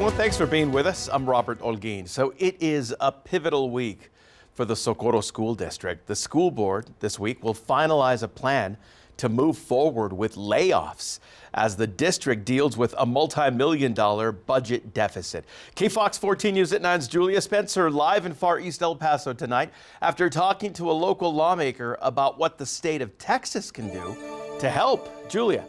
Well, thanks for being with us. I'm Robert Olguin. So it is a pivotal week for the Socorro School District. The school board this week will finalize a plan to move forward with layoffs as the district deals with a multi-million-dollar budget deficit. KFOX 14 News at 9's Julia Spencer live in Far East El Paso tonight after talking to a local lawmaker about what the state of Texas can do to help. Julia.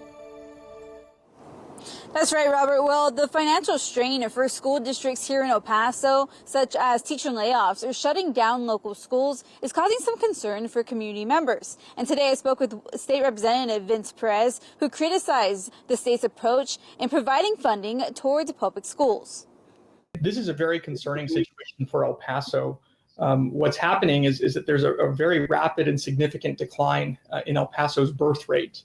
That's right, Robert. Well, the financial strain for school districts here in El Paso, such as teacher layoffs or shutting down local schools, is causing some concern for community members. And today I spoke with State Representative Vince Perez, who criticized the state's approach in providing funding towards public schools. This is a very concerning situation for El Paso. What's happening is that there's a very rapid and significant decline in El Paso's birth rate.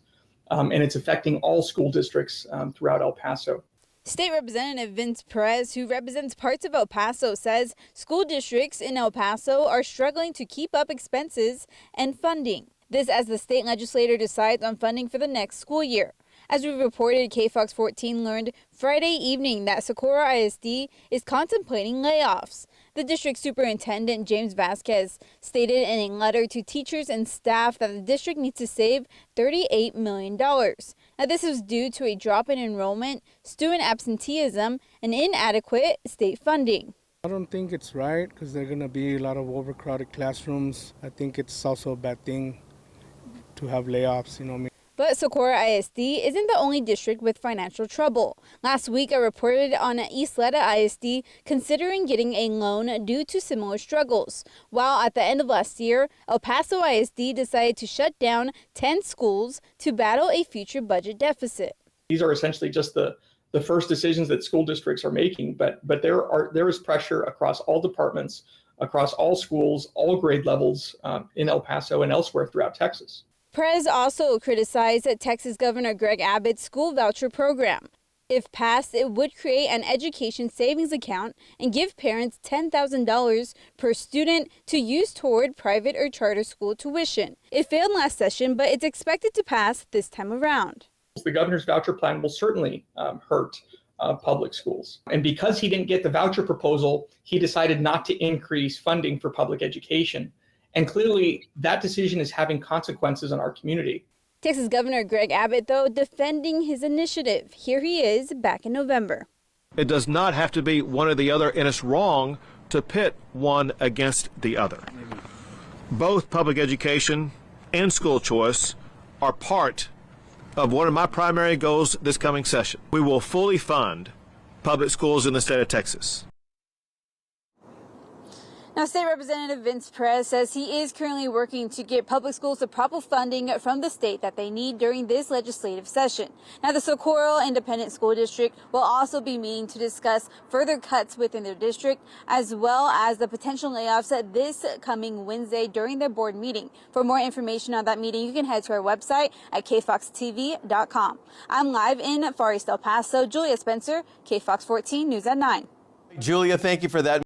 And it's affecting all school districts throughout El Paso. State Representative Vince Perez, who represents parts of El Paso, says school districts in El Paso are struggling to keep up expenses and funding. This as the state legislature decides on funding for the next school year. As we reported, KFOX 14 learned Friday evening that Socorro ISD is contemplating layoffs. The district superintendent, James Vasquez, stated in a letter to teachers and staff that the district needs to save $38 million. Now, this is due to a drop in enrollment, student absenteeism, and inadequate state funding. I don't think it's right because there are going to be a lot of overcrowded classrooms. I think it's also a bad thing to have layoffs, But Socorro ISD isn't the only district with financial trouble. Last week, I reported on Isleta ISD considering getting a loan due to similar struggles. While at the end of last year, El Paso ISD decided to shut down 10 schools to battle a future budget deficit. These are essentially just the first decisions that school districts are making, but there is pressure across all departments, across all schools, all grade levels in El Paso and elsewhere throughout Texas. Perez also criticized Texas Governor Greg Abbott's school voucher program. If passed, it would create an education savings account and give parents $10,000 per student to use toward private or charter school tuition. It failed last session, but it's expected to pass this time around. The governor's voucher plan will certainly hurt public schools. And because he didn't get the voucher proposal, he decided not to increase funding for public education. And clearly, that decision is having consequences on our community. Texas Governor Greg Abbott, though, defending his initiative. Here he is back in November. It does not have to be one or the other, and it's wrong to pit one against the other. Both public education and school choice are part of one of my primary goals this coming session. We will fully fund public schools in the state of Texas. Now, State Representative Vince Perez says he is currently working to get public schools the proper funding from the state that they need during this legislative session. Now, the Socorro Independent School District will also be meeting to discuss further cuts within their district, as well as the potential layoffs this coming Wednesday during their board meeting. For more information on that meeting, you can head to our website at kfoxtv.com. I'm live in Far East El Paso. Julia Spencer, KFOX 14 News at 9. Julia, thank you for that.